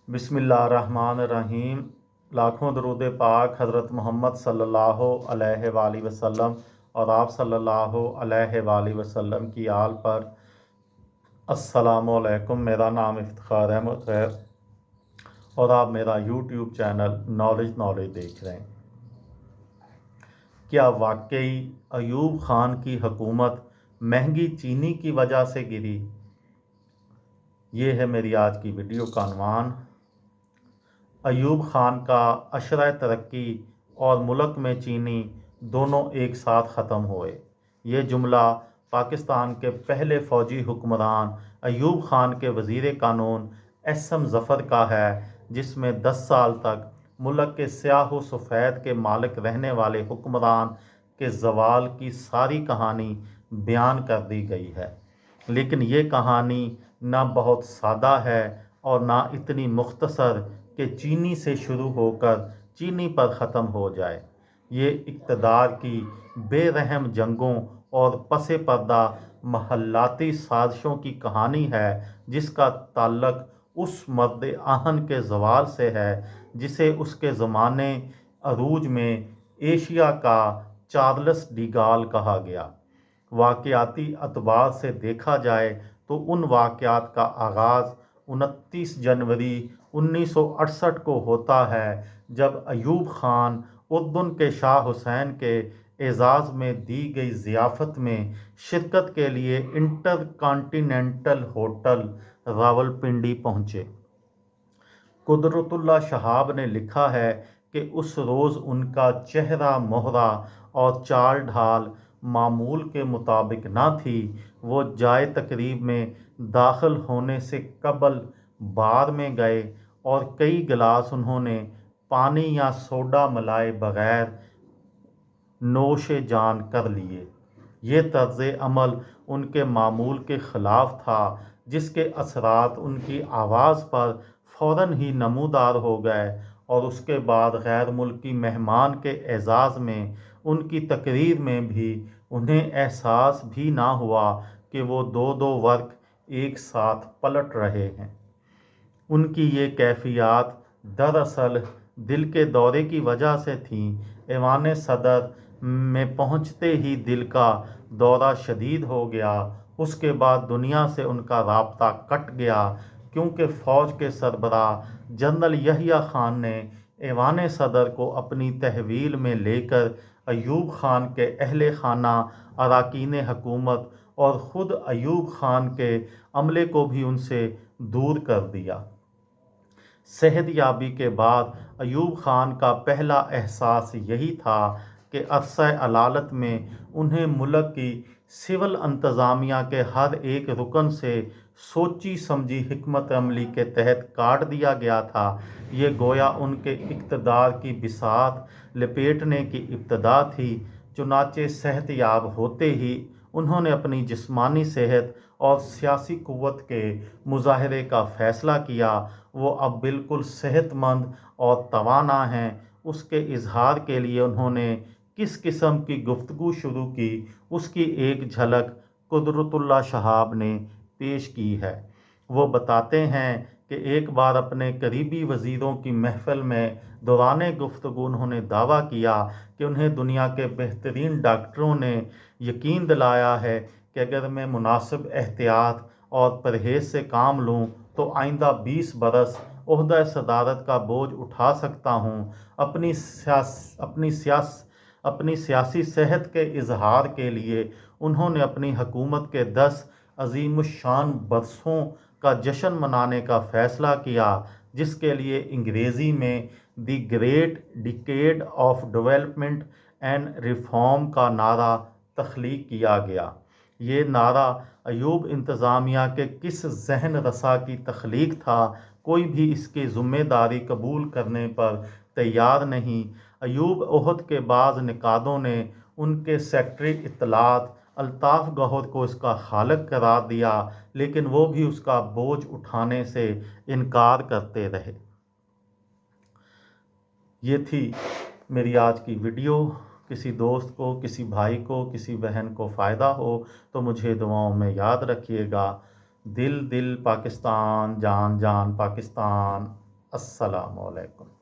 बिस्मिल्लाहिर्रहमानिर्रहीम। लाखों दरूद पाक हज़रत मोहम्मद सल्लल्लाहु अलैहि वसल्लम और आप सल्लल्लाहु अलैहि वसल्लम की आल पर। अस्सलामु अलैकुम। मेरा नाम इफ्तिखार अहमद है और आप मेरा यूट्यूब चैनल नॉलेज देख रहे हैं। क्या वाकई अयूब ख़ान की हुकूमत महंगी चीनी की वजह से गिरी? ये है मेरी आज की वीडियो का अन्वान। अयूब ख़ान का अशरा तरक्की और मुल्क में चीनी दोनों एक साथ ख़त्म हुए। ये जुमला पाकिस्तान के पहले फ़ौजी हुक्मरान अयूब ख़ान के वज़ीर कानून एस.एम. ज़फ़र का है, जिसमें 10 साल तक मुल्क के स्याह व सफ़ेद के मालिक रहने वाले हुक्मरान के ज़वाल की सारी कहानी बयान कर दी गई है। लेकिन ये कहानी ना बहुत सादा है और ना इतनी मुख्तसर कि चीनी से शुरू होकर चीनी पर ख़त्म हो जाए। ये इक़्तिदार की बेरहम जंगों और पसे पर्दा महल्लाती साजिशों की कहानी है, जिसका ताल्लुक़ उस मर्द आहन के ज़वाल से है जिसे उसके ज़माने अरूज में एशिया का चार्ल्स डी गॉल कहा गया। वाक़याती अतबार से देखा जाए तो उन वाक़यात का आगाज़ 29 जनवरी 1968 को होता है, जब अयूब ख़ान उर्दन के शाह हुसैन के एज़ाज़ में दी गई ज़ियाफ़त में शिरकत के लिए इंटर कॉन्टिनेंटल होटल रावलपिंडी पहुँचे। कुदरतुल्लाह शहाब ने लिखा है कि उस रोज़ उनका चेहरा मोहरा और चाल ढाल मामूल के मुताबिक ना थी। वो जाए तकरीब में दाखिल होने से कबल बार में गए और कई गिलास उन्होंने पानी या सोडा मिलाए बग़ैर नोश जान कर लिए। ये तर्ज़ अमल उनके मामूल के ख़िलाफ़ था, जिसके असरात उनकी आवाज़ पर फ़ौरन ही नमूदार हो गए और उसके बाद गैर मुल्की मेहमान के एज़ाज़ में उनकी तकरीर में भी उन्हें एहसास भी ना हुआ कि वो दो वर्क एक साथ पलट रहे हैं। उनकी ये कैफ़ियत दरअसल दिल के दौरे की वजह से थी। ऐवान सदर में पहुँचते ही दिल का दौरा शदीद हो गया। उसके बाद दुनिया से उनका राब्ता कट गया, क्योंकि फ़ौज के सरबराह जनरल यहिया ख़ान ने ऐवान सदर को अपनी तहवील में लेकर अयूब ख़ान के अहले खाना, अरकान हुकूमत और ख़ुद अयूब ख़ान के अमले को भी उनसे दूर कर दिया। सेहतयाबी के बाद अयूब ख़ान का पहला एहसास यही था कि अरसा अलालत में उन्हें मुल्क की सिविल इंतज़ामिया के हर एक रुकन से सोची समझी हिकमत अमली के तहत काट दिया गया था। ये गोया उनके इक़्तिदार की बिसात लपेटने की इब्तदा थी। चुनाचे सेहतयाब होते ही उन्होंने अपनी जिस्मानी सेहत और सियासी क़ुव्वत के मुज़ाहरे का फ़ैसला किया। वो अब बिल्कुल सेहतमंद और तवाना हैं। उसके इजहार के लिए उन्होंने किस किस्म की गुफ्तगू शुरू की, उसकी एक झलक कुदरतुल्लाह शहाब ने पेश की है। वो बताते हैं कि एक बार अपने करीबी वज़ीरों की महफ़िल में दौरान गुफ्तगू उन्होंने दावा किया कि उन्हें दुनिया के बेहतरीन डॉक्टरों ने यकीन दिलाया है कि अगर मैं मुनासिब एहतियात और परहेज़ से काम लूँ तो आइंदा 20 बरस ओहदा सदारत का बोझ उठा सकता हूँ। अपनी सियासी सेहत के इजहार के लिए उन्होंने अपनी हुकूमत के 10 अज़ीमुश्शान बरसों का जश्न मनाने का फ़ैसला किया, जिसके लिए अंग्रेज़ी में the great decade of development and reform का नारा तख्लीक किया गया। ये नारा अयूब इंतज़ामिया के किस जहन रसा की तख्लीक था, कोई भी इसकी ज़िम्मेदारी कबूल करने पर तैयार नहीं। अयूब ओहद के बाज़ निकादों ने उनके सेक्रेटरी इत्तलात अल्ताफ़ गौहर को इसका खालिक करार दिया, लेकिन वो भी उसका बोझ उठाने से इनकार करते रहे। ये थी मेरी आज की वीडियो। किसी दोस्त को, किसी भाई को, किसी बहन को फ़ायदा हो तो मुझे दुआओं में याद रखिएगा। दिल दिल पाकिस्तान, जान जान पाकिस्तान। السلام علیکم۔